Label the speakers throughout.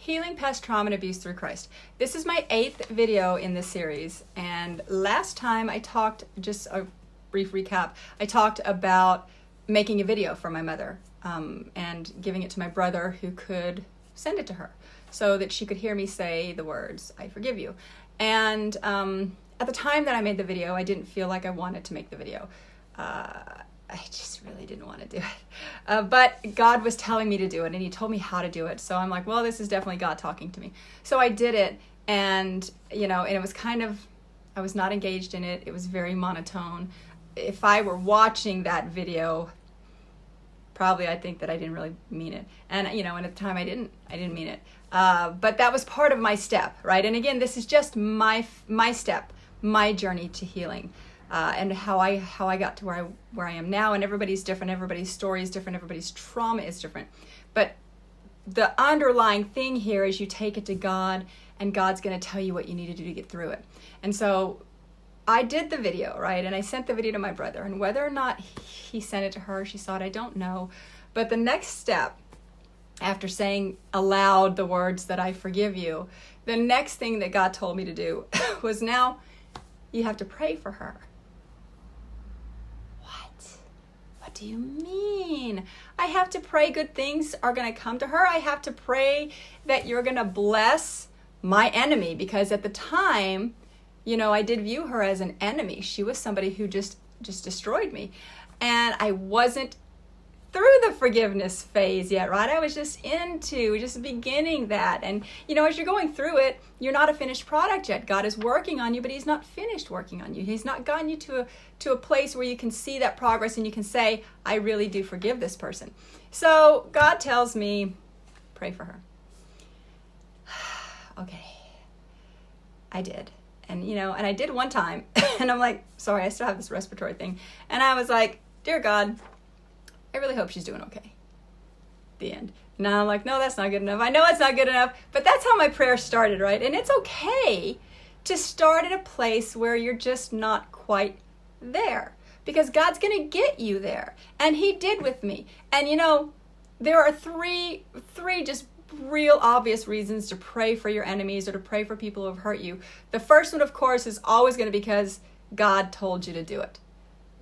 Speaker 1: Healing Past Trauma and Abuse Through Christ. This is my 8th video in this series, and last time I talked, just a brief recap, I talked about making a video for my mother and giving it to my brother who could send it to her so that she could hear me say the words, I forgive you. And at the time that I made the video, I didn't feel like I wanted to make the video. I just really didn't want to do it. But God was telling me to do it, and he told me how to do it. So I'm like, well, this is definitely God talking to me. So I did it, and, and it was kind of, I was not engaged in it. It was very monotone. If I were watching that video, probably I'd think that I didn't really mean it. And, and at the time I didn't mean it. But that was part of my step, right? And again, this is just my step, my journey to healing. And how I got to where I am now, and everybody's different, everybody's story is different, everybody's trauma is different. But the underlying thing here is you take it to God, and God's going to tell you what you need to do to get through it. And so I did the video, right? And I sent the video to my brother, and whether or not he sent it to her, she saw it, I don't know. But the next step, after saying aloud the words that I forgive you, the next thing that God told me to do was, now you have to pray for her. What do you mean? I have to pray good things are going to come to her. I have to pray that you're going to bless my enemy, because at the time, I did view her as an enemy. She was somebody who just destroyed me. And I wasn't through the forgiveness phase yet, right? I was just beginning that. And, as you're going through it, you're not a finished product yet. God is working on you, but he's not finished working on you. He's not gotten you to a place where you can see that progress and you can say, I really do forgive this person. So God tells me, pray for her. Okay. I did. And, and I did one time. And I'm like, sorry, I still have this respiratory thing. And I was like, dear God, I really hope she's doing okay. The end. Now I'm like, no, that's not good enough. I know it's not good enough, but that's how my prayer started, right? And it's okay to start at a place where you're just not quite there, because God's going to get you there. And he did with me. And there are three just real obvious reasons to pray for your enemies or to pray for people who have hurt you. The first one, of course, is always going to be because God told you to do it.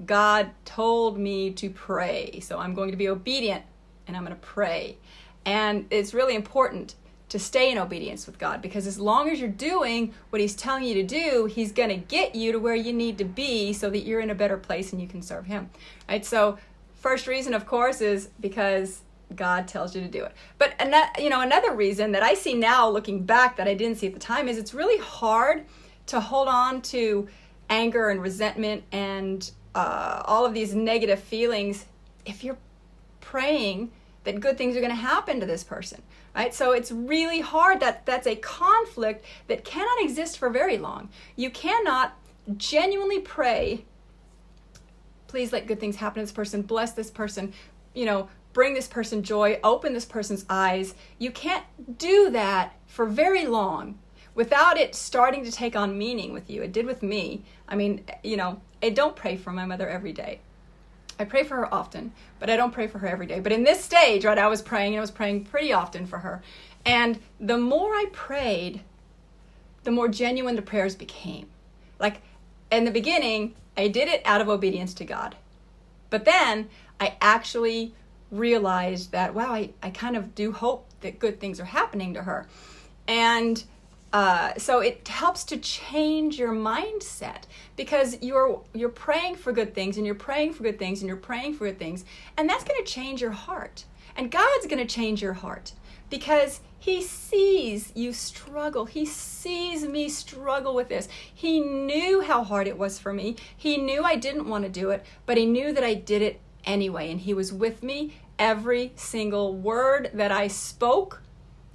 Speaker 1: God told me to pray, so I'm going to be obedient, and I'm going to pray. And it's really important to stay in obedience with God, because as long as you're doing what he's telling you to do, he's going to get you to where you need to be so that you're in a better place and you can serve him, right? So first reason, of course, is because God tells you to do it. But another reason that I see now looking back that I didn't see at the time is it's really hard to hold on to anger and resentment and all of these negative feelings if you're praying that good things are going to happen to this person, right? So it's really hard. That's a conflict that cannot exist for very long. You cannot genuinely pray, please let good things happen to this person, bless this person, bring this person joy, open this person's eyes. You can't do that for very long without it starting to take on meaning with you. It did with me. I mean, I don't pray for my mother every day. I pray for her often, but I don't pray for her every day. But in this stage, right, I was praying pretty often for her. And the more I prayed, the more genuine the prayers became. Like, in the beginning, I did it out of obedience to God. But then I actually realized that, wow, I kind of do hope that good things are happening to her. And so it helps to change your mindset, because you're praying for good things, and you're praying for good things, and you're praying for good things, and that's going to change your heart. And God's going to change your heart, because he sees you struggle. He sees me struggle with this. He knew how hard it was for me. He knew I didn't want to do it, but he knew that I did it anyway, and he was with me. Every single word that I spoke,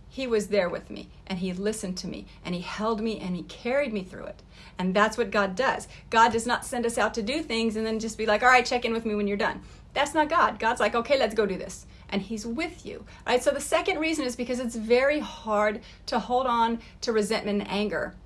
Speaker 1: he was there with me, and he listened to me, and he held me, and he carried me through it. And that's what God does. God does not send us out to do things and then just be like, all right, check in with me when you're done. That's not God. God's like, okay, let's go do this. And he's with you. All right. So the second reason is because it's very hard to hold on to resentment and anger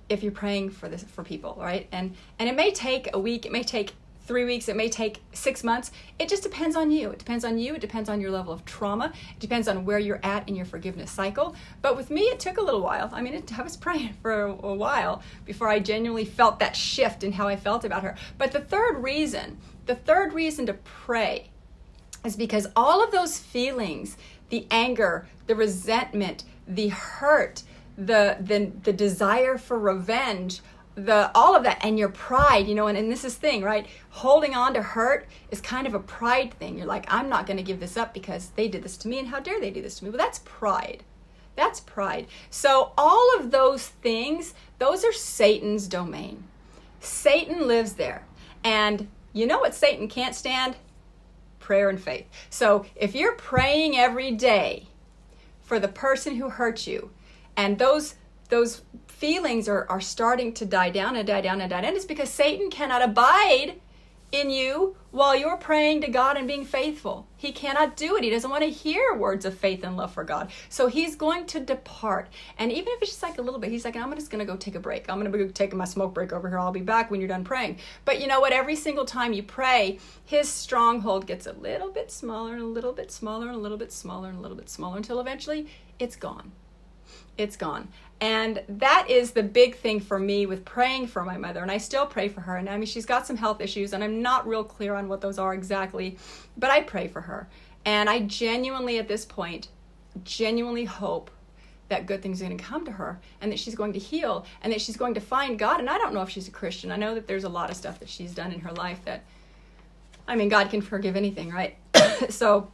Speaker 1: if you're praying for people, right? And it may take a week, it may take 3 weeks, it may take 6 months. It just depends on you. It depends on you. It depends on your level of trauma. It depends on where you're at in your forgiveness cycle. But with me, it took a little while. I mean, I was praying for a while before I genuinely felt that shift in how I felt about her. But the third reason to pray is because all of those feelings, the anger, the resentment, the hurt, the desire for revenge, all of that, and your pride, and this is thing, right? Holding on to hurt is kind of a pride thing. You're like, I'm not going to give this up because they did this to me, and how dare they do this to me? Well, that's pride. That's pride. So all of those things, those are Satan's domain. Satan lives there. And you know what Satan can't stand? Prayer and faith. So if you're praying every day for the person who hurt you, and those feelings are starting to die down, it's because Satan cannot abide in you while you're praying to God and being faithful. He cannot do it. He doesn't want to hear words of faith and love for God. So he's going to depart. And even if it's just like a little bit, he's like, I'm just going to go take a break. I'm going to go take my smoke break over here. I'll be back when you're done praying. But you know what? Every single time you pray, his stronghold gets a little bit smaller and a little bit smaller and a little bit smaller and a little bit smaller until eventually it's gone. It's gone. And that is the big thing for me with praying for my mother. And I still pray for her. And I mean, she's got some health issues, and I'm not real clear on what those are exactly, but I pray for her. And I genuinely, at this point, hope that good things are going to come to her, and that she's going to heal, and that she's going to find God. And I don't know if she's a Christian. I know that there's a lot of stuff that she's done in her life that, I mean, God can forgive anything, right? So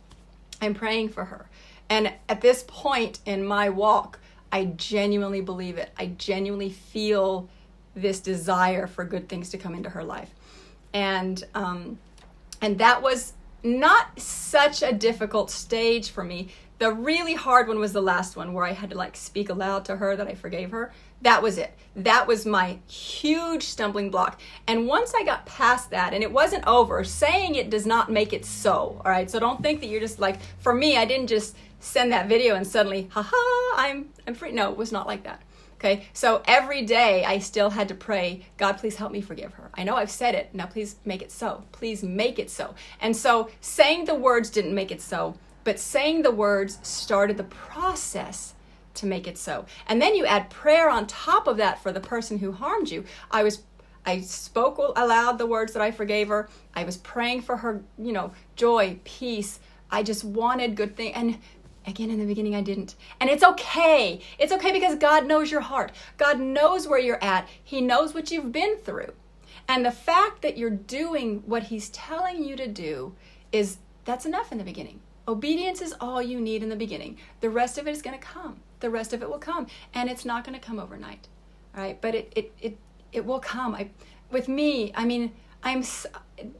Speaker 1: I'm praying for her. And at this point in my walk, I genuinely believe it. I genuinely feel this desire for good things to come into her life. And that was not such a difficult stage for me. The really hard one was the last one, where I had to speak aloud to her that I forgave her. That was it. That was my huge stumbling block. And once I got past that, and it wasn't over, saying it does not make it so. All right. So don't think that you're just for me, I didn't just send that video and suddenly, I'm free. No, it was not like that. Okay. So every day I still had to pray, God, please help me forgive her. I know I've said it. Now please make it so. Please make it so. And so saying the words didn't make it so, but saying the words started the process to make it so. And then you add prayer on top of that for the person who harmed you. I spoke aloud the words that I forgave her. I was praying for her, joy, peace. I just wanted good things. And again, in the beginning, I didn't. And it's okay. It's okay because God knows your heart. God knows where you're at. He knows what you've been through. And the fact that you're doing what he's telling you to do that's enough in the beginning. Obedience is all you need in the beginning. The rest of it is going to come. The rest of it will come. And it's not going to come overnight. All right? But it will come. With me, I mean,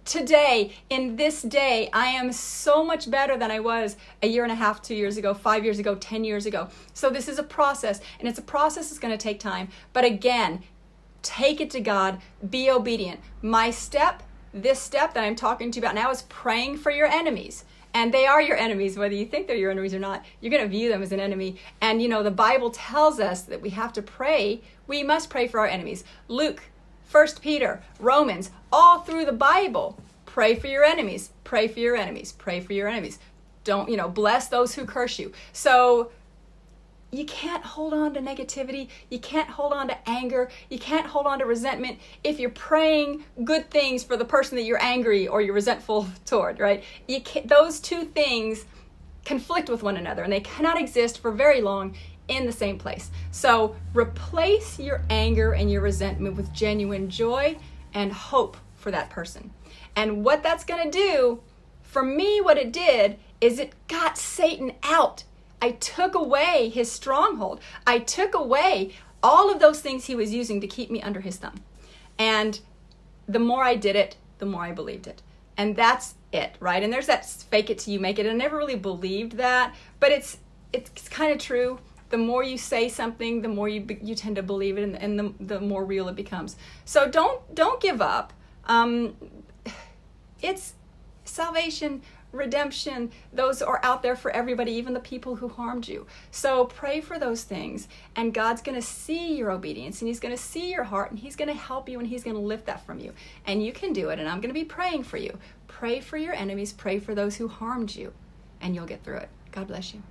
Speaker 1: today, in this day, I am so much better than I was a year and a half, 2 years ago, 5 years ago, 10 years ago. So this is a process, and it's a process that's going to take time. But again, take it to God, be obedient. This step that I'm talking to you about now is praying for your enemies. And they are your enemies, whether you think they're your enemies or not. You're going to view them as an enemy. And the Bible tells us that we have to pray. We must pray for our enemies. Luke, 1 Peter, Romans, all through the Bible, pray for your enemies, pray for your enemies, pray for your enemies. Don't, bless those who curse you. So you can't hold on to negativity. You can't hold on to anger. You can't hold on to resentment if you're praying good things for the person that you're angry or you're resentful toward, right? Those two things conflict with one another, and they cannot exist for very long in the same place. So replace your anger and your resentment with genuine joy and hope for that person. And what that's going to do, for me, what it did is it got Satan out. I took away his stronghold. I took away all of those things he was using to keep me under his thumb. And the more I did it, the more I believed it. And that's it, right? And there's that fake it till you make it. I never really believed that, but it's kind of true. The more you say something, the more you tend to believe it, and the more real it becomes. So don't give up. It's salvation, redemption. Those are out there for everybody, even the people who harmed you. So pray for those things, and God's going to see your obedience, and he's going to see your heart, and he's going to help you, and he's going to lift that from you. And you can do it, and I'm going to be praying for you. Pray for your enemies, pray for those who harmed you, and you'll get through it. God bless you.